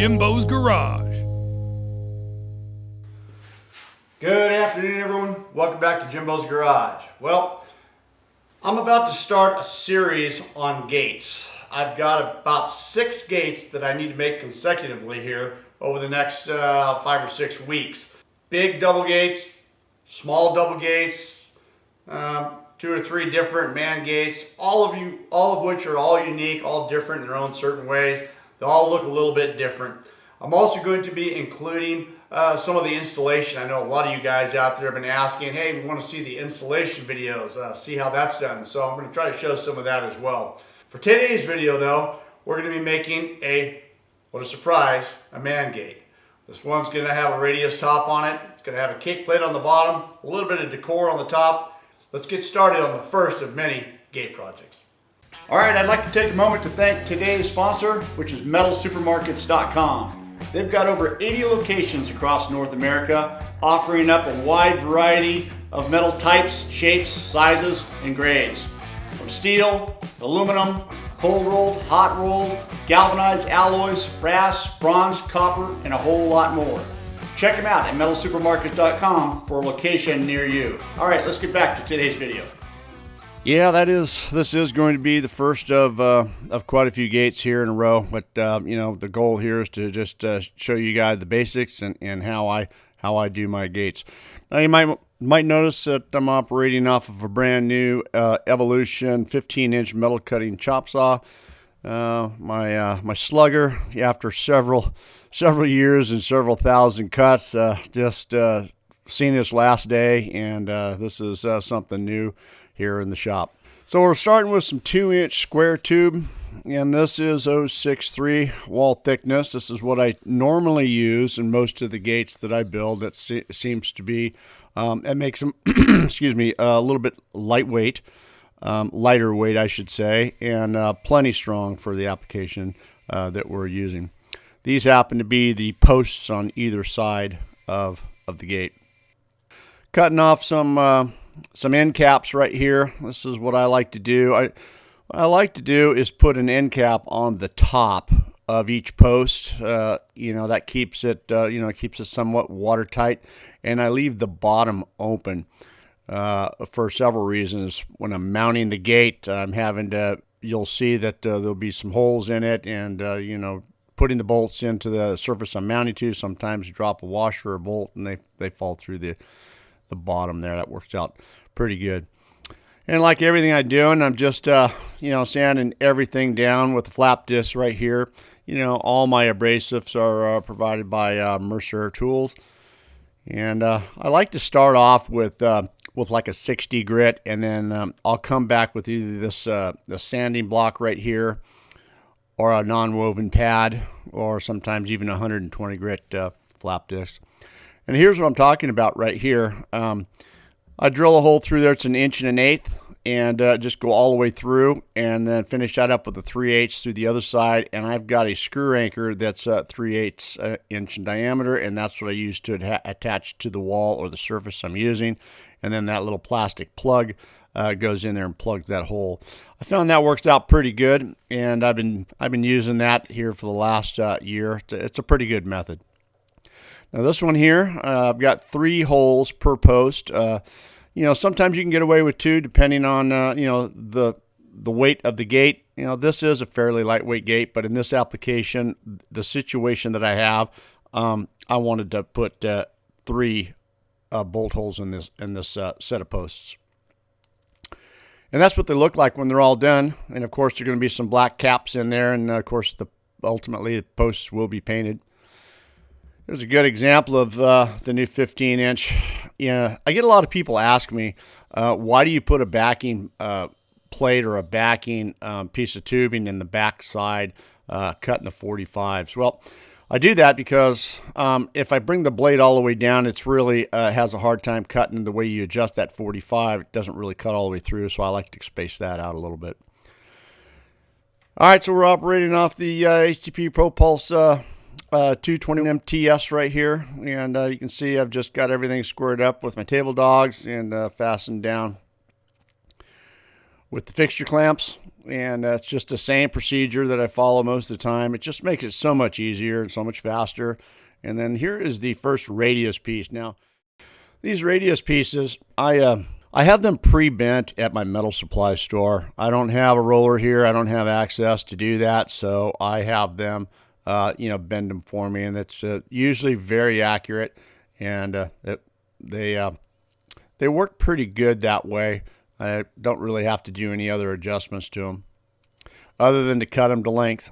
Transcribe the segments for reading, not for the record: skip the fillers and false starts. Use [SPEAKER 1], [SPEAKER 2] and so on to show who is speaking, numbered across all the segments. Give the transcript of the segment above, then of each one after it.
[SPEAKER 1] Jimbo's Garage.
[SPEAKER 2] Good afternoon, everyone. Welcome back to Jimbo's Garage. Well, I'm about to start a series on gates. I've got about 6 gates that I need to make consecutively here over the next 5 or 6 weeks. Big double gates, small double gates, 2 or 3 different man gates, all of which are all unique, all different in their own certain ways. They all look a little bit different. I'm also going to be including some of the installation. I know a lot of you guys out there have been asking, hey, we want to see the installation videos, see how that's done. So I'm going to try to show some of that as well. For today's video though, we're going to be making what a surprise, a man gate. This one's going to have a radius top on it. It's going to have a cake plate on the bottom, a little bit of decor on the top. Let's get started on the first of many gate projects. All right, I'd like to take a moment to thank today's sponsor, which is metalsupermarkets.com. They've got over 80 locations across North America, offering up a wide variety of metal types, shapes, sizes, and grades. From steel, aluminum, cold rolled, hot rolled, galvanized alloys, brass, bronze, copper, and a whole lot more. Check them out at metalsupermarkets.com for a location near you. All right, let's get back to today's video. Yeah, this is going to be the first of quite a few gates here in a row. But the goal here is to just show you guys the basics and how I do my gates. Now you might notice that I'm operating off of a brand new Evolution 15-inch metal cutting chop saw. My slugger, after several years and several thousand cuts, just seen its last day, and this is something new here in the shop. So we're starting with some 2-inch square tube, and this is 0.63 wall thickness. This is what I normally use in most of the gates that I build. That seems to be, it makes them, excuse me, a little bit lightweight. Lighter weight, I should say, and plenty strong for the application that we're using. These happen to be the posts on either side of the gate. Cutting off some end caps right here. This is what I like to do. What I like to do is put an end cap on the top of each post. That keeps it, keeps it somewhat watertight, and I leave the bottom open. For several reasons. When I'm mounting the gate, you'll see that there'll be some holes in it, and putting the bolts into the surface I'm mounting to, sometimes you drop a washer or a bolt and they fall through the bottom there. That works out pretty good. And like everything I do, and I'm just sanding everything down with the flap disc right here. All my abrasives are provided by Mercer Tools, and I like to start off with like a 60 grit, and then I'll come back with either the sanding block right here, or a non-woven pad, or sometimes even 120 grit flap disc. And here's what I'm talking about right here. I drill a hole through there. It's 1 1/8 inches, and just go all the way through, and then finish that up with a 3/8 through the other side. And I've got a screw anchor that's 3/8 inch in diameter, and that's what I use to attach to the wall or the surface I'm using. And then that little plastic plug goes in there and plugs that hole. I found that works out pretty good, and I've been using that here for the last year. It's a pretty good method. Now this one here, I've got 3 holes per post. Sometimes you can get away with 2 depending on the weight of the gate. This is a fairly lightweight gate, but in this application, the situation that I have, I wanted to put 3 bolt holes in this set of posts. And that's what they look like when they're all done. And of course, there are going to be some black caps in there, and of course, ultimately the posts will be painted. Here's a good example of the new 15-inch. I get a lot of people ask me, why do you put a backing plate or a backing piece of tubing in the back side cut in the 45s? Well, I do that because if I bring the blade all the way down, it's really has a hard time cutting the way you adjust that 45. It doesn't really cut all the way through, so I like to space that out a little bit. All right, so we're operating off the HTP ProPulse 220 MTS right here, and you can see I've just got everything squared up with my table dogs and fastened down with the fixture clamps. And it's just the same procedure that I follow most of the time. It just makes it so much easier and so much faster. And then here is the first radius piece. Now, these radius pieces, I have them pre-bent at my metal supply store. I don't have a roller here. I don't have access to do that, so I have them, bend them for me, and it's usually very accurate, and they work pretty good that way. I don't really have to do any other adjustments to them other than to cut them to length.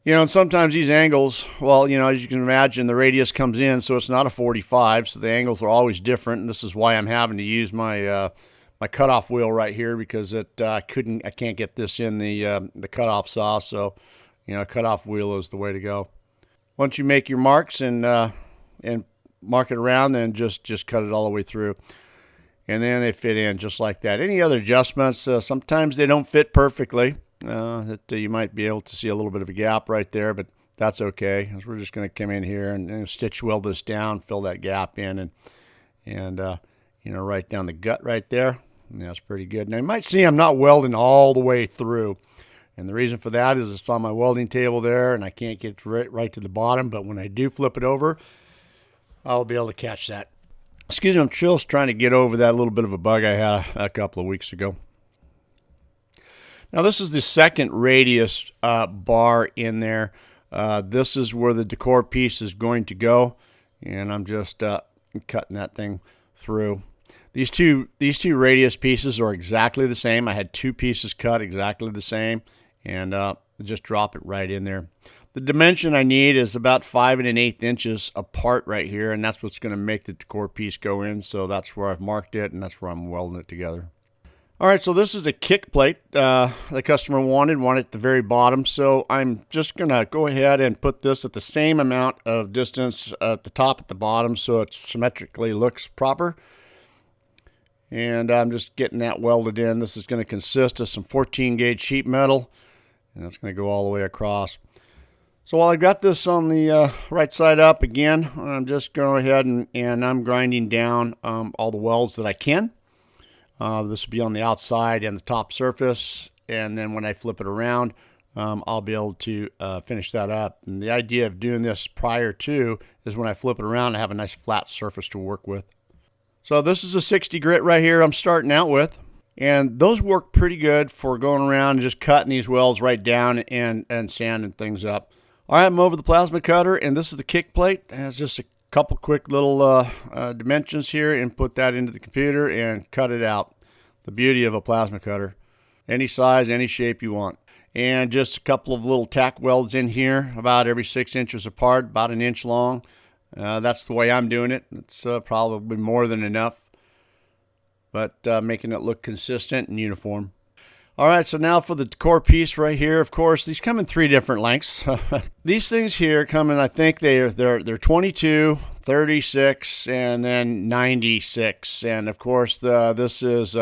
[SPEAKER 2] And sometimes these angles, well, as you can imagine, the radius comes in, so it's not a 45, so the angles are always different, and this is why I'm having to use my my cutoff wheel right here, because I can't get this in the cutoff saw, so a cutoff wheel is the way to go. Once you make your marks and mark it around, then just cut it all the way through. And then they fit in just like that. Any other adjustments, sometimes they don't fit perfectly. You might be able to see a little bit of a gap right there, but that's okay. We're just going to come in here and stitch weld this down, fill that gap in, and right down the gut right there. And that's pretty good. Now you might see I'm not welding all the way through. And the reason for that is it's on my welding table there, and I can't get right to the bottom. But when I do flip it over, I'll be able to catch that. Excuse me, I'm just trying to get over that little bit of a bug I had a couple of weeks ago. Now this is the second radius bar in there. This is where the decor piece is going to go, and I'm just cutting that thing through. These two radius pieces are exactly the same. I had two pieces cut exactly the same, and just drop it right in there. The dimension I need is about 5 1/8 inches apart right here, and that's what's going to make the decor piece go in. So that's where I've marked it, and that's where I'm welding it together. All right, so this is a kick plate the customer wanted at the very bottom. So I'm just going to go ahead and put this at the same amount of distance at the top at the bottom so it symmetrically looks proper. And I'm just getting that welded in. This is going to consist of some 14 gauge sheet metal, and that's going to go all the way across. So while I've got this on the right side up again, I'm just going ahead and I'm grinding down all the welds that I can. This will be on the outside and the top surface, and then when I flip it around, I'll be able to finish that up. And the idea of doing this prior to is when I flip it around, I have a nice flat surface to work with. So this is a 60 grit right here I'm starting out with, and those work pretty good for going around and just cutting these welds right down and sanding things up. All right, I'm over the plasma cutter, and this is the kick plate. It has just a couple quick little dimensions here, and put that into the computer and cut it out. The beauty of a plasma cutter. Any size, any shape you want. And just a couple of little tack welds in here, about every 6 inches apart, about 1 inch long. That's the way I'm doing it. It's probably more than enough, but making it look consistent and uniform. All right, so now for the decor piece right here. Of course, these come in 3 different lengths. These things here come in, I think they're 22, 36, and then 96. And of course, this is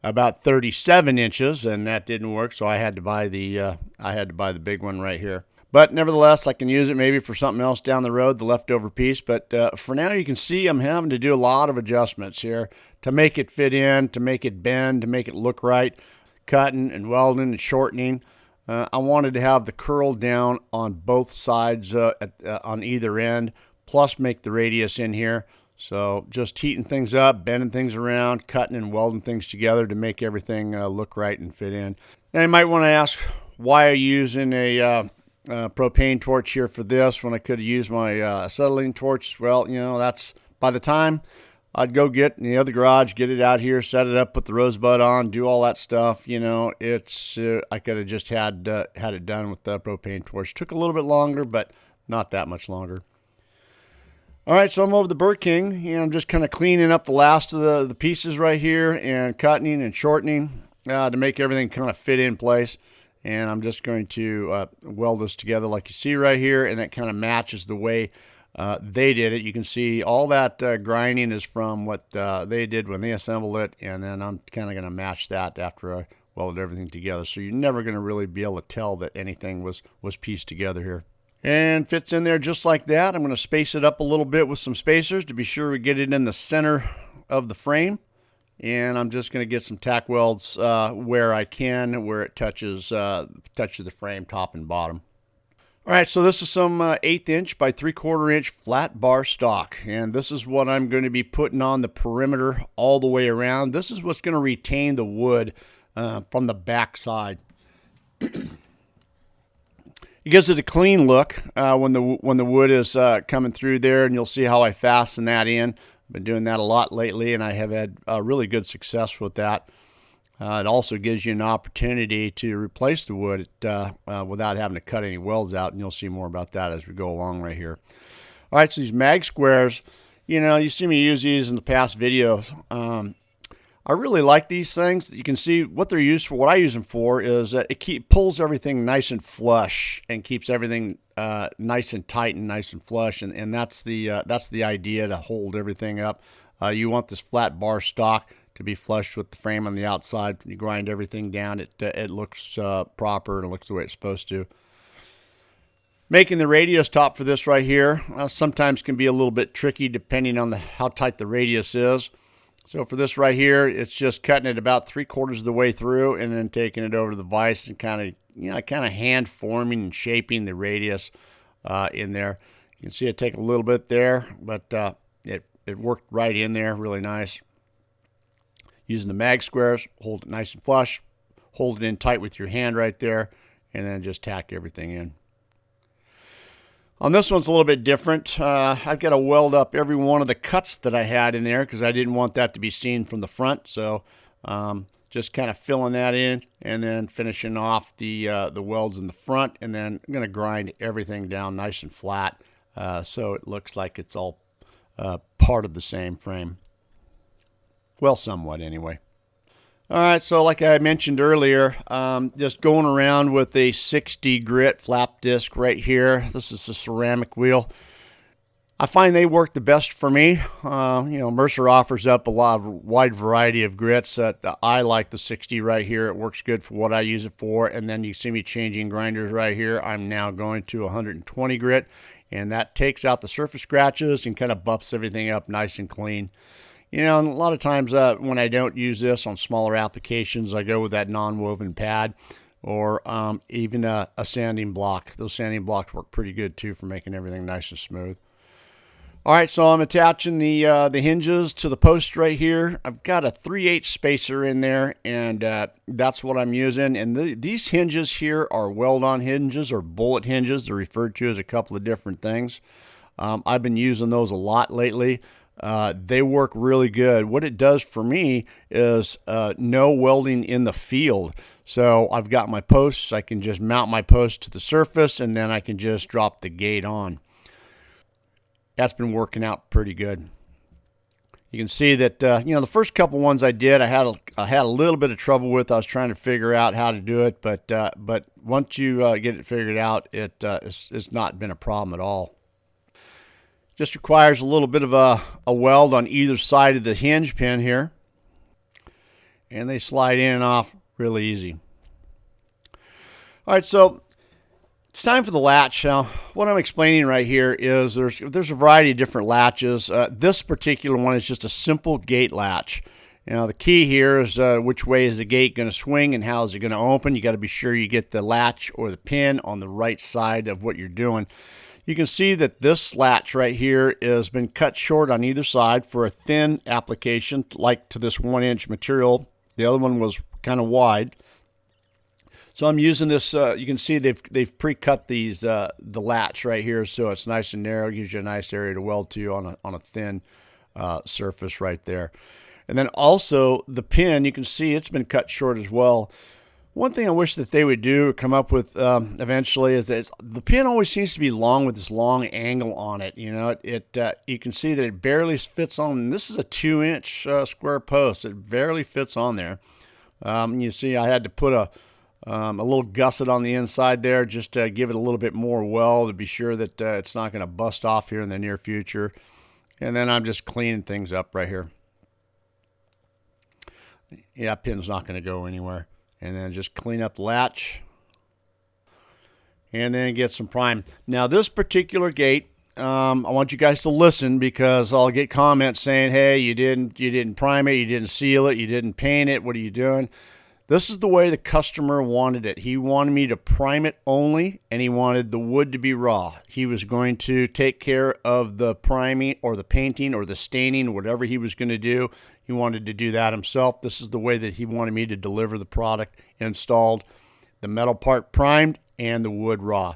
[SPEAKER 2] about 37 inches, and that didn't work, so I had to buy the big one right here. But nevertheless, I can use it maybe for something else down the road, the leftover piece. But for now, you can see I'm having to do a lot of adjustments here to make it fit in, to make it bend, to make it look right. Cutting and welding and shortening. I wanted to have the curl down on both sides on either end, plus make the radius in here. So just heating things up, bending things around, cutting and welding things together to make everything look right and fit in. Now you might want to ask, why are you using a propane torch here for this when I could have used my acetylene torch? Well, that's by the time I'd go get in the other garage, get it out here, set it up, put the rosebud on, do all that stuff. I could have just had it done with the propane torch. Took a little bit longer, but not that much longer. All right, so I'm over the Burr King, and I'm just kind of cleaning up the last of the pieces right here and cutting and shortening to make everything kind of fit in place. And I'm just going to weld this together like you see right here, and that kind of matches the way they did it. You can see all that grinding is from what they did when they assembled it, and then I'm kind of going to match that after I welded everything together. So you're never going to really be able to tell that anything was pieced together here. And fits in there just like that. I'm going to space it up a little bit with some spacers to be sure we get it in the center of the frame. and I'm just going to get some tack welds where I can, where it touches the frame top and bottom. All right, so this is some 1/8 inch by 3/4 inch flat bar stock, and this is what I'm going to be putting on the perimeter all the way around. This is what's going to retain the wood from the back side. It gives it a clean look when the wood is coming through there, and you'll see how I fasten that in. I've been doing that a lot lately, and I have had really good success with that. It also gives you an opportunity to replace the wood without having to cut any welds out, and you'll see more about that as we go along right here. All right, so these mag squares, you see me use these in the past videos. I really like these things. You can see what they're used for. What I use them for is it pulls everything nice and flush and keeps everything nice and tight and nice and flush, and that's the idea, to hold everything up. You want this flat bar stock to be flush with the frame on the outside. When you grind everything down, it looks proper and it looks the way it's supposed to. Making the radius top for this right here sometimes can be a little bit tricky depending on how tight the radius is. So for this right here, it's just cutting it about 3/4 of the way through and then taking it over to the vise and kind of hand forming and shaping the radius in there. You can see it take a little bit there, but it worked right in there, really nice. Using the mag squares, hold it nice and flush, hold it in tight with your hand right there, and then just tack everything in. On this one's a little bit different. I've got to weld up every one of the cuts that I had in there because I didn't want that to be seen from the front. So just kind of filling that in and then finishing off the welds in the front, and then I'm going to grind everything down nice and flat so it looks like it's all part of the same frame. Well, somewhat anyway. All right, so like I mentioned earlier, just going around with a 60 grit flap disc right here. This is a ceramic wheel. I find they work the best for me. Mercer offers up a wide variety of grits. I like the 60 right here. It works good for what I use it for. And then you see me changing grinders right here. I'm now going to 120 grit, and that takes out the surface scratches and kind of buffs everything up nice and clean. And a lot of times when I don't use this on smaller applications, I go with that non-woven pad or even a sanding block. Those sanding blocks work pretty good too for making everything nice and smooth. All right, so I'm attaching the hinges to the post right here. I've got a 3/8 spacer in there, and that's what I'm using. And these hinges here are weld-on hinges or bullet hinges. They're referred to as a couple of different things. I've been using those a lot lately. They work really good. What it does for me is no welding in the field. So I've got my posts. I can just mount my post to the surface, and then I can just drop the gate on. That's been working out pretty good. You can see that the first couple ones I did, I had a little bit of trouble with. I was trying to figure out how to do it, but once you get it figured out, it's not been a problem at all. Just requires a little bit of a weld on either side of the hinge pin here, and they slide in and off really easy. All right, so it's time for the latch. Now, what I'm explaining right here is there's a variety of different latches. This particular one is just a simple gate latch. The key here is which way is the gate going to swing and how is it going to open. You got to be sure you get the latch or the pin on the right side of what you're doing. You can see that this latch right here has been cut short on either side for a thin application, like to this 1-inch material. The other one was kind of wide. So I'm using this, you can see they've pre-cut these, the latch right here, so it's nice and narrow. It gives you a nice area to weld to on a thin surface right there. And then also the pin, you can see it's been cut short as well. One thing I wish that they would do, come up with eventually, is the pin always seems to be long with this long angle on it. You can see that it barely fits on. And this is a 2-inch square post. It barely fits on there. You see, I had to put a little gusset on the inside there just to give it a little bit more weld to be sure that it's not going to bust off here in the near future. And then I'm just cleaning things up right here. Yeah, pin's not going to go anywhere. And then just clean up the latch and then get some prime. Now this particular gate, I want you guys to listen, because I'll get comments saying, hey, you didn't prime it, you didn't seal it, you didn't paint it, what are you doing? This is the way the customer wanted it. He wanted me to prime it only, and he wanted the wood to be raw. He was going to take care of the priming or the painting or the staining, whatever he was going to do. He wanted to do that himself. This is the way that he wanted me to deliver the product installed, the metal part primed and the wood raw.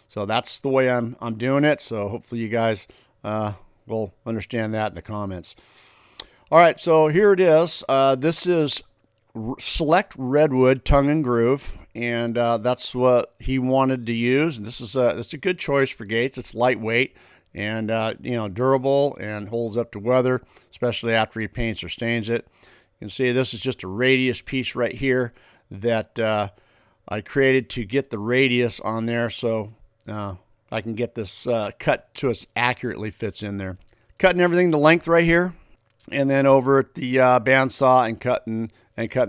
[SPEAKER 2] So that's the way I'm doing it. So hopefully you guys will understand that in the comments. All right, so here it is. This is select redwood tongue and groove, and that's what he wanted to use. This is a good choice for gates. It's lightweight and durable and holds up to weather, especially after he paints or stains it. You can see this is just a radius piece right here that I created to get the radius on there, so I can get this cut to as accurately fits in there. Cutting everything to length right here, and then over at the bandsaw and cutting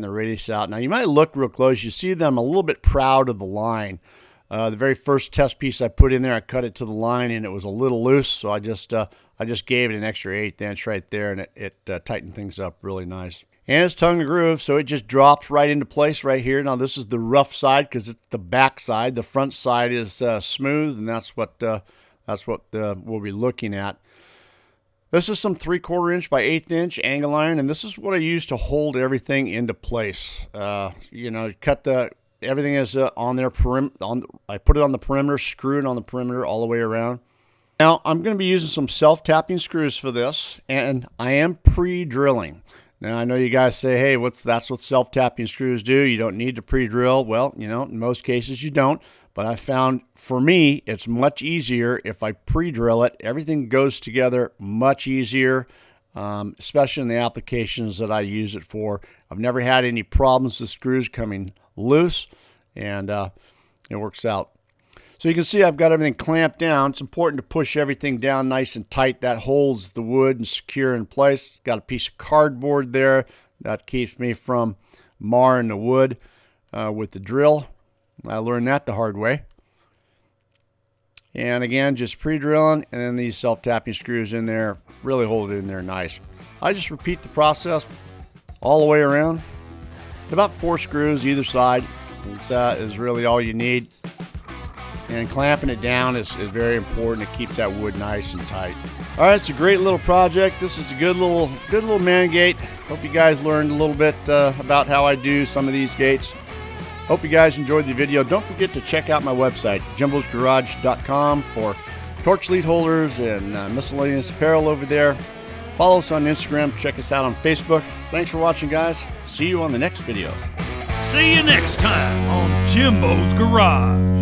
[SPEAKER 2] the radius out. Now you might look real close. You see them a little bit proud of the line. The very first test piece I put in there, I cut it to the line and it was a little loose, so I just gave it an extra 1/8 inch right there, and it tightened things up really nice. And it's tongue and groove, so it just drops right into place right here. Now this is the rough side because it's the back side. The front side is smooth, and that's what we'll be looking at. This is some 3/4 inch by 1/8 inch angle iron, and this is what I use to hold everything into place. Everything is on there. I put it on the perimeter, screw it on the perimeter all the way around. Now I'm going to be using some self-tapping screws for this, and I am pre-drilling. Now I know you guys say, hey, that's what self-tapping screws do. You don't need to pre-drill. Well, in most cases you don't. But I found, for me, it's much easier if I pre-drill it. Everything goes together much easier, especially in the applications that I use it for. I've never had any problems with screws coming loose, and it works out. So you can see I've got everything clamped down. It's important to push everything down nice and tight. That holds the wood and secure in place. Got a piece of cardboard there that keeps me from marring the wood with the drill. I learned that the hard way. And again, just pre-drilling, and then these self-tapping screws in there really hold it in there nice. I just repeat the process all the way around. About 4 screws either side is really all you need. And clamping it down is very important. It keeps that wood nice and tight. All right, it's a great little project. This is a good little man gate. Hope you guys learned a little bit about how I do some of these gates. Hope you guys enjoyed the video. Don't forget to check out my website, JIMBO'Sgarage.com, for torch lead holders and miscellaneous apparel over there. Follow us on Instagram. Check us out on Facebook. Thanks for watching, guys. See you on the next video.
[SPEAKER 1] See you next time on Jimbo's Garage.